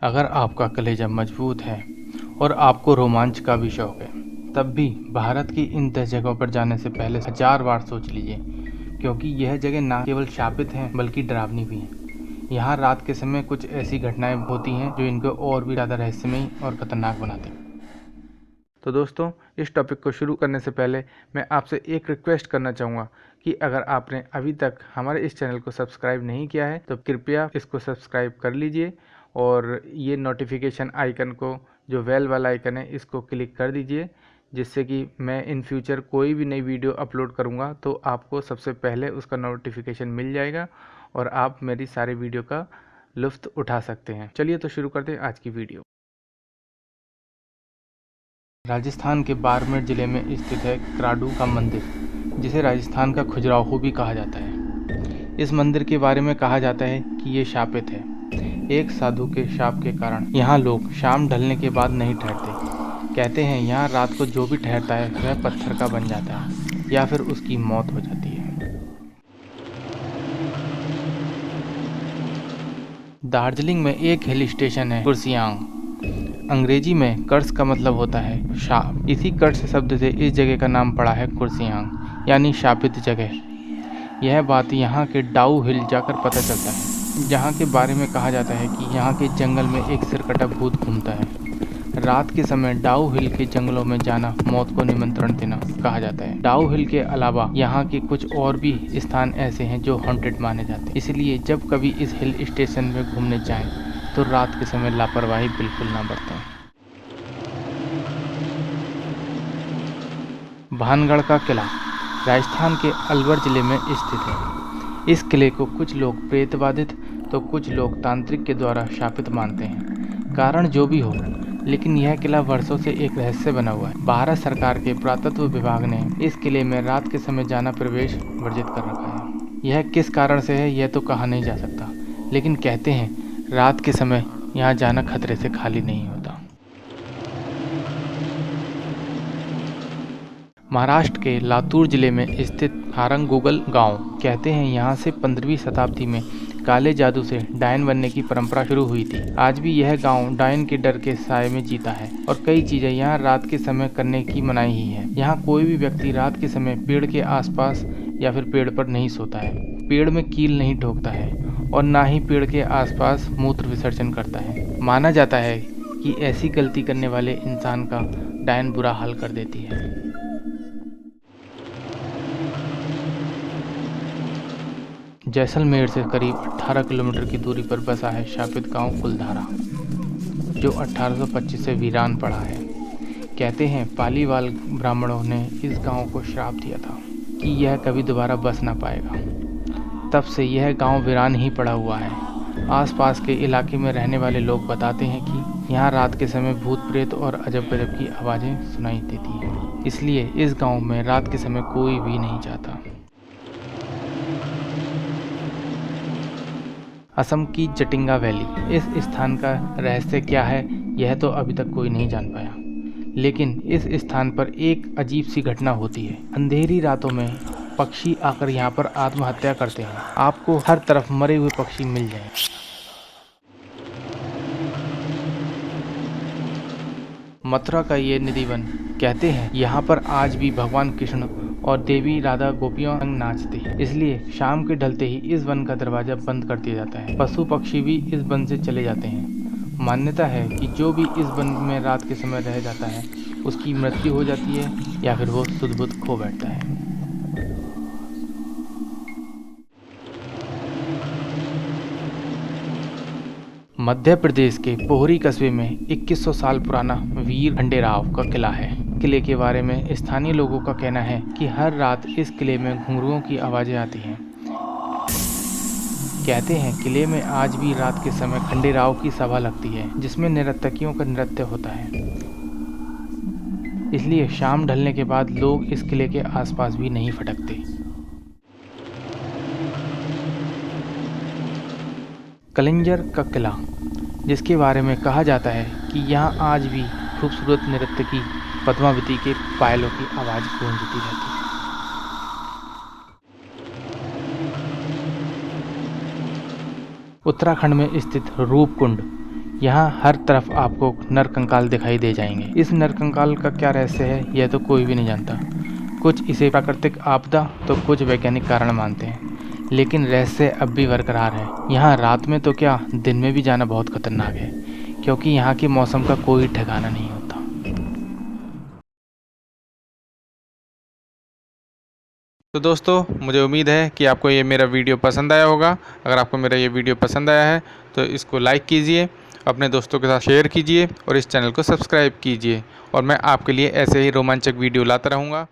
अगर आपका कलेजा मजबूत है और आपको रोमांच का भी शौक है, तब भी भारत की इन 10 जगहों पर जाने से पहले 1000 बार सोच लीजिए, क्योंकि यह जगह ना केवल शापित हैं बल्कि डरावनी भी हैं। यहाँ रात के समय कुछ ऐसी घटनाएं होती हैं जो इनको और भी ज़्यादा रहस्यमयी और ख़तरनाक बनाती हैं। तो दोस्तों, इस टॉपिक को शुरू करने से पहले मैं आपसे एक रिक्वेस्ट करना चाहूँगा कि अगर आपने अभी तक हमारे इस चैनल को सब्सक्राइब नहीं किया है तो कृपया इसको सब्सक्राइब कर लीजिए और ये नोटिफिकेशन आइकन को, जो बेल वाला आइकन है, इसको क्लिक कर दीजिए, जिससे कि मैं इन फ्यूचर कोई भी नई वीडियो अपलोड करूँगा तो आपको सबसे पहले उसका नोटिफिकेशन मिल जाएगा और आप मेरी सारी वीडियो का लुत्फ़ उठा सकते हैं। चलिए तो शुरू करते हैं आज की वीडियो। राजस्थान के बाड़मेर जिले में स्थित है क्राडू का मंदिर, जिसे राजस्थान का खजुराहो भी कहा जाता है। इस मंदिर के बारे में कहा जाता है कि ये शापित है। एक साधु के शाप के कारण यहाँ लोग शाम ढलने के बाद नहीं ठहरते। कहते हैं यहाँ रात को जो भी ठहरता है वह पत्थर का बन जाता है या फिर उसकी मौत हो जाती है। दार्जिलिंग में एक हिल स्टेशन है कुर्सियांग। अंग्रेजी में कर्स का मतलब होता है शाप। इसी कर्स शब्द से इस जगह का नाम पड़ा है कुर्सियांग, यानी शापित जगह। यह बात यहाँ के डाउ हिल जाकर पता चलता है, जहाँ के बारे में कहा जाता है कि यहाँ के जंगल में एक सिरकटा भूत घूमता है। रात के समय डाउ हिल के जंगलों में जाना मौत को निमंत्रण देना कहा जाता है। डाउ हिल के अलावा यहाँ के कुछ और भी स्थान ऐसे हैं जो हॉन्टेड माने जाते हैं। इसलिए जब कभी इस हिल स्टेशन में घूमने जाएं तो रात के समय लापरवाही बिल्कुल ना बरतें। भानगढ़ का किला राजस्थान के अलवर जिले में स्थित है। इस किले को कुछ लोग प्रेतबाधित तो कुछ लोग तांत्रिक के द्वारा शापित मानते हैं। कारण जो भी हो, लेकिन यह किला वर्षों से एक रहस्य बना हुआ है। भारत सरकार के पुरातत्व विभाग ने इस किले में रात के समय जाना प्रवेश वर्जित कर रखा है। यह किस कारण से है यह तो कहा नहीं जा सकता, लेकिन कहते हैं रात के समय यहाँ जाना खतरे से खाली नहीं होता। महाराष्ट्र के लातूर जिले में स्थित हारंगुगल गांव, कहते हैं यहाँ से 15वीं शताब्दी में काले जादू से डायन बनने की परंपरा शुरू हुई थी। आज भी यह गांव डायन के डर के साए में जीता है और कई चीजें यहाँ रात के समय करने की मनाही ही है। यहाँ कोई भी व्यक्ति रात के समय पेड़ के आसपास या फिर पेड़ पर नहीं सोता है, पेड़ में कील नहीं ठोकता है और ना ही पेड़ के आसपास मूत्र विसर्जन करता है। माना जाता है कि ऐसी गलती करने वाले इंसान का डायन बुरा हाल कर देती है। जैसलमेर से करीब 18 किलोमीटर की दूरी पर बसा है शापित गांव कुलधारा, जो 1825 से वीरान पड़ा है। कहते हैं पालीवाल ब्राह्मणों ने इस गांव को श्राप दिया था कि यह कभी दोबारा बस ना पाएगा। तब से यह गांव वीरान ही पड़ा हुआ है। आसपास के इलाके में रहने वाले लोग बताते हैं कि यहाँ रात के समय भूत प्रेत और अजब गजब की आवाज़ें सुनाई देती हैं। इसलिए इस गांव में रात के समय कोई भी नहीं जाता। असम की जटिंगा वैली, इस स्थान का रहस्य क्या है यह तो अभी तक कोई नहीं जान पाया, लेकिन इस स्थान पर एक अजीब सी घटना होती है। अंधेरी रातों में पक्षी आकर यहाँ पर आत्महत्या करते हैं। आपको हर तरफ मरे हुए पक्षी मिल जाएं। मथुरा का ये निधिवन, कहते हैं यहाँ पर आज भी भगवान कृष्ण और देवी राधा गोपियों संग नाचते हैं। इसलिए शाम के ढलते ही इस वन का दरवाजा बंद कर दिया जाता है। पशु पक्षी भी इस वन से चले जाते हैं। मान्यता है कि जो भी इस वन में रात के समय रह जाता है उसकी मृत्यु हो जाती है या फिर वो सुध बुध खो बैठता है। मध्य प्रदेश के पोहरी कस्बे में 2100 साल पुराना वीर खंडेराव का किला है। किले के बारे में स्थानीय लोगों का कहना है कि हर रात इस किले में घुंघरुओं की आवाज़ें आती हैं। कहते हैं किले में आज भी रात के समय खंडेराव की सभा लगती है, जिसमें नर्तकियों का नृत्य होता है। इसलिए शाम ढलने के बाद लोग इस किले के आसपास भी नहीं फटकते। कलिंजर का किला, जिसके बारे में कहा जाता है कि यहाँ आज भी खूबसूरत नर्तकी पद्मावती के पायलों की आवाज़ गूंजती रहती है। उत्तराखंड में स्थित रूपकुंड, यहाँ हर तरफ आपको नरकंकाल दिखाई दे जाएंगे। इस नरकंकाल का क्या रहस्य है यह तो कोई भी नहीं जानता। कुछ इसे प्राकृतिक आपदा तो कुछ वैज्ञानिक कारण मानते हैं, लेकिन रहस्य अब भी बरकरार है। यहाँ रात में तो क्या दिन में भी जाना बहुत खतरनाक है, क्योंकि यहाँ के मौसम का कोई ठिकाना नहीं होता। तो दोस्तों, मुझे उम्मीद है कि आपको ये मेरा वीडियो पसंद आया होगा। अगर आपको मेरा ये वीडियो पसंद आया है तो इसको लाइक कीजिए, अपने दोस्तों के साथ शेयर कीजिए और इस चैनल को सब्सक्राइब कीजिए। और मैं आपके लिए ऐसे ही रोमांचक वीडियो लाता रहूँगा।